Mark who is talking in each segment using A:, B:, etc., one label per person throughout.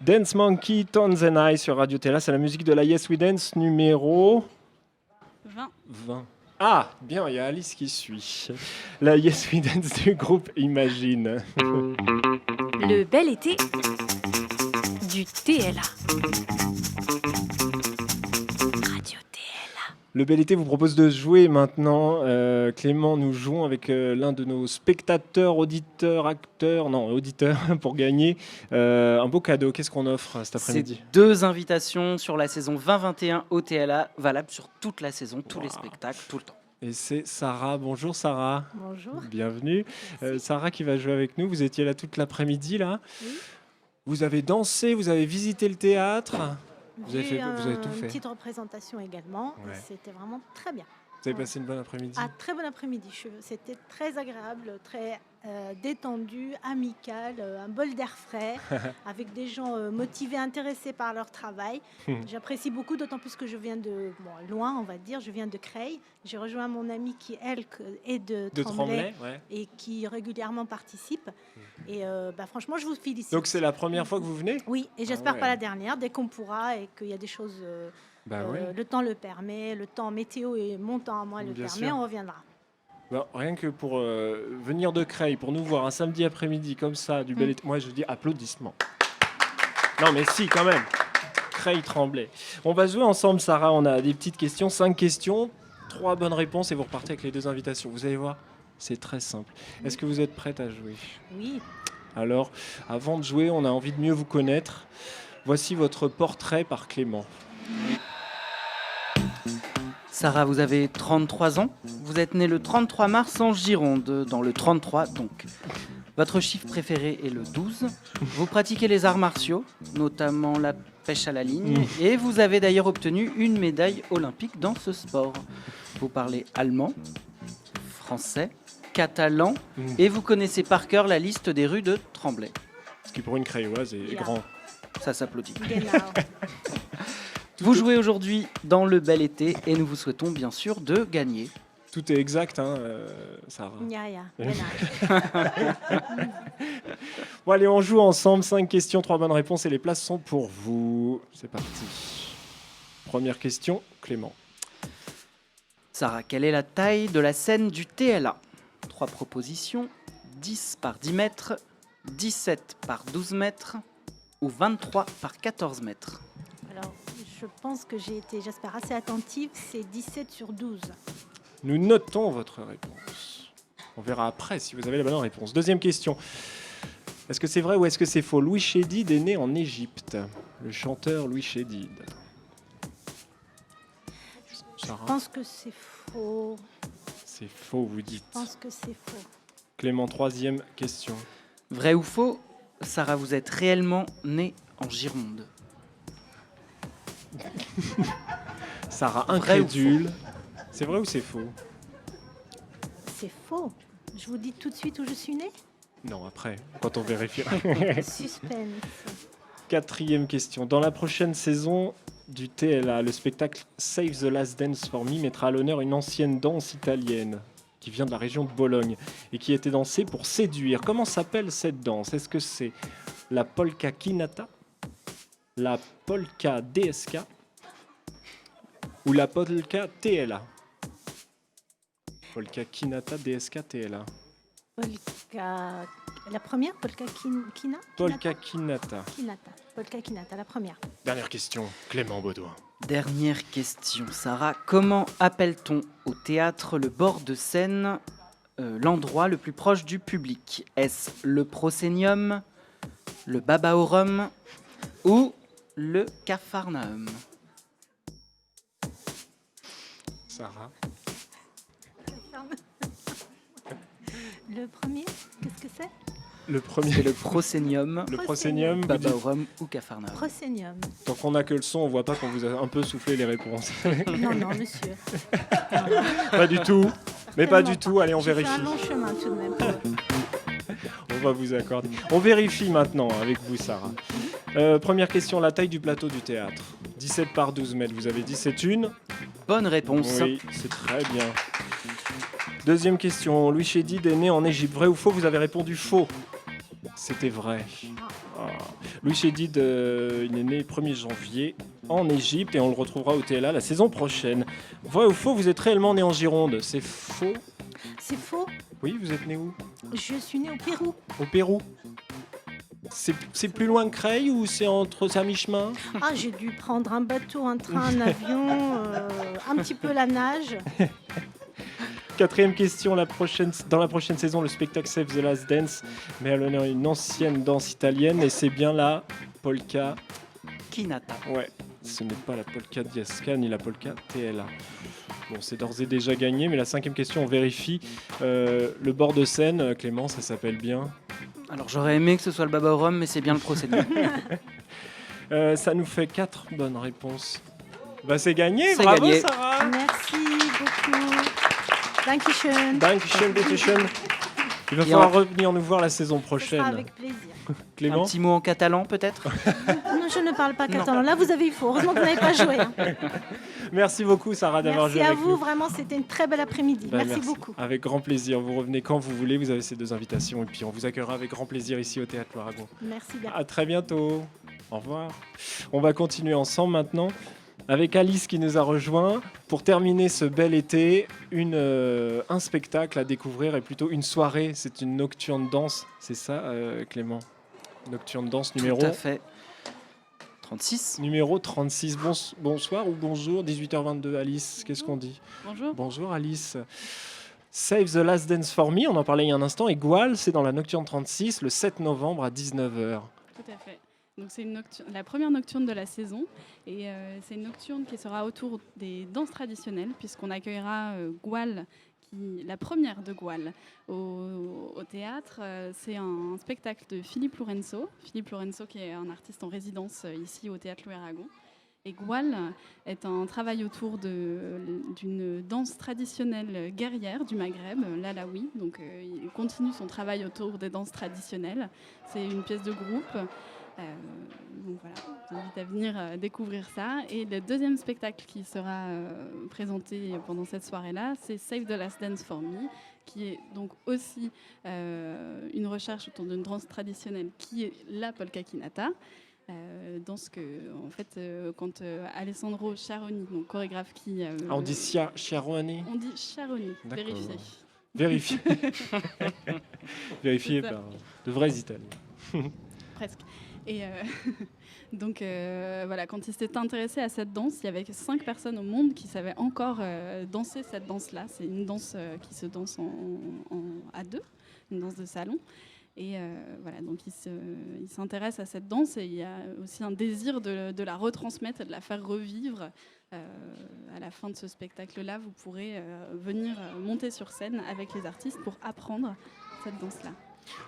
A: Dance Monkey, Tones and I sur Radio Tela, c'est la musique de la Yes We Dance numéro 20. Ah, bien, il y a Alice qui suit. La Yes We Dance du groupe Imagine.
B: Le bel été du TLA. Radio TLA.
A: Le bel été vous propose de jouer maintenant. Clément, nous jouons avec l'un de nos spectateurs, auditeurs pour gagner un beau cadeau. Qu'est-ce qu'on offre cet après-midi ?
C: C'est 2 invitations sur la saison 2021 au TLA, valables sur toute la saison, tous les spectacles, tout le temps.
A: Et c'est Sarah. Bonjour Sarah.
D: Bonjour.
A: Bienvenue. Sarah qui va jouer avec nous. Vous étiez là toute l'après-midi là.
D: Oui.
A: Vous avez dansé, vous avez visité le théâtre. Vous avez tout
D: Une
A: fait.
D: petite représentation également.
A: Ouais.
D: C'était vraiment très bien.
A: Vous avez passé une bonne après-midi.
D: Ah, très bon après-midi. C'était très agréable, très détendu, amical, un bol d'air frais, avec des gens motivés, intéressés par leur travail. J'apprécie beaucoup, d'autant plus que je viens de loin, on va dire. Je viens de Creil. J'ai rejoint mon amie qui, elle, est de Tremblay
A: ouais.
D: et qui régulièrement participe. Et franchement, je vous félicite.
A: Donc c'est la première fois que vous venez ?
D: Oui, et j'espère
A: ouais.
D: pas la dernière, dès qu'on pourra et qu'il y a des choses,
A: Ouais.
D: le temps le permet, le temps météo et mon temps à moi le
A: Bien
D: permet,
A: sûr.
D: on reviendra.
A: Bon, rien que pour venir de Creil, pour nous voir un samedi après-midi comme ça, du bel été, moi je dis applaudissements. Non mais si, quand même. Creil Tremblay. On va jouer ensemble, Sarah. On a des petites questions, 5 questions, 3 bonnes réponses et vous repartez avec les 2 invitations. Vous allez voir, c'est très simple. Est-ce que vous êtes prête à jouer ?
D: Oui,
A: Alors, avant de jouer, on a envie de mieux vous connaître. Voici votre portrait par Clément.
C: Sarah, vous avez 33 ans. Vous êtes née le 33 mars en Gironde, dans le 33 donc. Votre chiffre préféré est le 12. Vous pratiquez les arts martiaux, notamment la pêche à la ligne, et vous avez d'ailleurs obtenu une médaille olympique dans ce sport. Vous parlez allemand, français, catalan, et vous connaissez par cœur la liste des rues de Tremblay.
A: Ce qui pour une Crailloise est grand.
C: Ça s'applaudit.
D: genau.
C: Vous jouez aujourd'hui dans le bel été et nous vous souhaitons bien sûr de gagner.
A: Tout est exact, hein, Sarah.
D: Ja, genau.
A: Bon, allez, on joue ensemble. 5 questions, 3 bonnes réponses et les places sont pour vous. C'est parti. Première question, Clément.
C: Sarah, quelle est la taille de la scène du TLA ? 3 propositions, 10 par 10 mètres, 17 par 12 mètres ou 23 par 14 mètres.
D: Alors, je pense que j'espère, assez attentive, c'est 17 sur 12.
A: Nous notons votre réponse. On verra après si vous avez la bonne réponse. Deuxième question. Est-ce que c'est vrai ou est-ce que c'est faux ? Louis Chédid est né en Égypte. Le chanteur Louis Chédid.
D: Je
A: Sarah ?
D: pense que c'est faux.
A: C'est faux, vous dites.
D: Je pense que c'est faux.
A: Clément, troisième question.
C: Vrai ou faux ? Sarah, vous êtes réellement née en Gironde.
A: Sarah,
C: Vrai ou
A: incrédule. C'est vrai ou c'est faux ?
D: C'est faux. Je vous dis tout de suite où je suis née.
A: Non, après, quand on vérifiera.
D: Suspense.
A: Quatrième question. Dans la prochaine saison du TLA, le spectacle Save the Last Dance for Me mettra à l'honneur une ancienne danse italienne qui vient de la région de Bologne et qui était dansée pour séduire. Comment s'appelle cette danse ? Est-ce que c'est la polka chinata, la polka DSK ou la polka TLA ? Polka chinata, DSK, TLA.
D: Polka. La première, polka kina.
A: Polka chinata.
D: Kinata. Polka kinata, la première.
A: Dernière question, Clément Baudouin.
C: Dernière question, Sarah. Comment appelle-t-on au théâtre le bord de scène, l'endroit le plus proche du public ? Est-ce le proscenium, le babaorum ou le capharnaüm ?
A: Sarah.
D: Le premier, qu'est-ce que c'est ?
A: Le premier,
C: C'est le proscenium,
A: le proscenium. Vous dites-
C: babaorum ou capharnaüm.
D: Proscenium.
A: Tant qu'on n'a que le son, on voit pas qu'on vous a un peu soufflé les réponses.
D: Non, non, monsieur.
A: Pas du tout. Mais pas du
D: Tellement
A: tout. Allez, on
D: J'ai fait
A: vérifie.
D: un long chemin tout de même.
A: On va vous accorder. On vérifie maintenant avec vous, Sarah. Première question, la taille du plateau du théâtre. 17 par 12 mètres. Vous avez dit c'est une ?
C: Bonne réponse.
A: Oui, c'est très bien. Deuxième question, Louis Chédid est né en Égypte. Vrai ou faux ? Vous avez répondu faux. C'était vrai. Ah. Louis Chédid, il est né le 1er janvier en Égypte et on le retrouvera au TLA la saison prochaine. Vrai ou faux, vous êtes réellement né en Gironde? C'est faux?
D: C'est faux.
A: Oui, vous êtes né où?
D: Je suis née au Pérou.
A: Au Pérou. C'est plus loin que Creil ou c'est à mi-chemin?
D: Ah, j'ai dû prendre un bateau, un train, un avion, un petit peu la nage.
A: 4e question, dans la prochaine saison, le spectacle Save the Last Dance met à l'honneur une ancienne danse italienne et c'est bien la polka.
C: Kinata.
A: Ouais, ce n'est pas la polka Diaska ni la polka TLA. Bon, c'est d'ores et déjà gagné, mais la 5e question, on vérifie. Le bord de scène, Clément, ça s'appelle bien.
C: Alors j'aurais aimé que ce soit le Baba au rhum, mais c'est bien le procédé.
A: Ça nous fait 4 bonnes réponses. Bah, c'est gagné,
C: C'est
A: bravo
C: gagné.
A: Sarah.
D: Merci beaucoup. Dankeschön.
A: Dankeschön, bitteschön. Il va
C: Et
A: falloir revenir nous voir la saison
D: Ce
A: prochaine.
D: sera avec plaisir.
C: Un
A: Clément,
C: petit mot en catalan peut-être?
D: Non, je ne parle pas catalan. Là, vous avez eu faux. Heureusement que vous n'avez pas joué. Hein.
A: merci beaucoup Sarah d'avoir
D: Merci
A: joué
D: à
A: avec
D: vous.
A: nous.
D: Vraiment, c'était une très belle après-midi.
A: Bah,
D: merci beaucoup.
A: Avec grand plaisir. Vous revenez quand vous voulez. Vous avez ces 2 invitations et puis on vous accueillera avec grand plaisir ici au Théâtre Loiragon.
D: Merci bien.
A: À très bientôt. Au revoir. On va continuer ensemble maintenant avec Alice qui nous a rejoint pour terminer ce bel été. Un spectacle à découvrir et plutôt une soirée. C'est une nocturne danse. C'est ça, Clément? Nocturne danse numéro
C: Tout à fait. 36.
A: numéro 36. Bonsoir ou bonjour. 18h22. Alice, qu'est-ce qu'on dit?
E: Bonjour.
A: Bonjour Alice. Save the Last Dance for Me, on en parlait il y a un instant. Et Goual, c'est dans la Nocturne 36 le 7 novembre à 19h.
E: Tout à fait. Donc c'est la première nocturne de la saison et c'est une nocturne qui sera autour des danses traditionnelles puisqu'on accueillera Goual, la première de Goual au théâtre. C'est un spectacle de Philippe Lourenço. Philippe Lourenço qui est un artiste en résidence ici au Théâtre Loiragon. Et Goual est un travail autour d'une danse traditionnelle guerrière du Maghreb, l'Alaoui. Donc il continue son travail autour des danses traditionnelles. C'est une pièce de groupe. Donc voilà, je vous invite à venir découvrir ça. Et le deuxième spectacle qui sera présenté pendant cette soirée-là, c'est Save the Last Dance for Me, qui est donc aussi une recherche autour d'une danse traditionnelle qui est la polka kinata. Danse que, en fait, quand Alessandro Sciaroni, donc chorégraphe qui...
A: On dit Chiaroni.
E: On dit Sciaroni,
A: D'accord.
E: vérifiez.
A: Vérifié. Vérifié
E: C'est ça.
A: par de vrais Italiens.
E: Presque. Et donc voilà, quand il s'était intéressé à cette danse, il y avait 5 personnes au monde qui savaient encore danser cette danse-là. C'est une danse qui se danse à 2, une danse de salon. Et voilà, donc il s'intéresse à cette danse et il y a aussi un désir de la retransmettre et de la faire revivre. À la fin de ce spectacle-là, vous pourrez venir monter sur scène avec les artistes pour apprendre cette danse-là.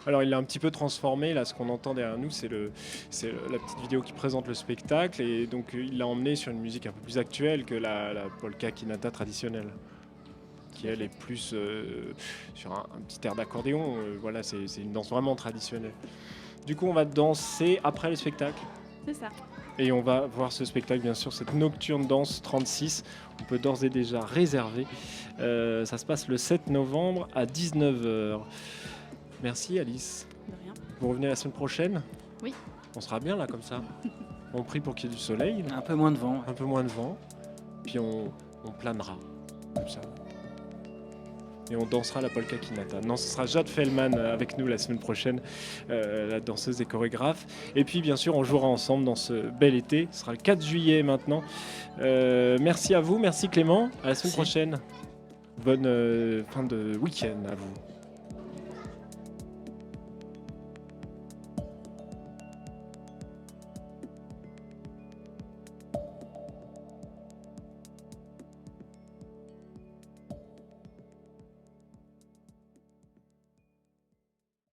A: Alors il l'a un petit peu transformé, là ce qu'on entend derrière nous c'est la petite vidéo qui présente le spectacle et donc il l'a emmené sur une musique un peu plus actuelle que la polka kinata traditionnelle qui elle est plus sur un petit air d'accordéon, voilà c'est une danse vraiment traditionnelle. Du coup on va danser après le spectacle
E: C'est ça.
A: et on va voir ce spectacle bien sûr, cette Nocturne Danse 36, on peut d'ores et déjà réserver, ça se passe le 7 novembre à 19h. Merci Alice.
E: De rien.
A: Vous revenez la semaine prochaine?
E: Oui.
A: On sera bien là comme ça. On prie pour qu'il y ait du soleil,
C: Un peu moins de vent.
A: un peu moins de vent, puis on planera comme ça. Et on dansera la polka kinata. Non, ce sera Jade Fellman avec nous la semaine prochaine, la danseuse et chorégraphe. Et puis bien sûr, on jouera ensemble dans ce bel été. Ce sera le 4 juillet maintenant. Merci à vous, merci Clément. À la semaine
C: Merci.
A: prochaine. Bonne fin de week-end à vous.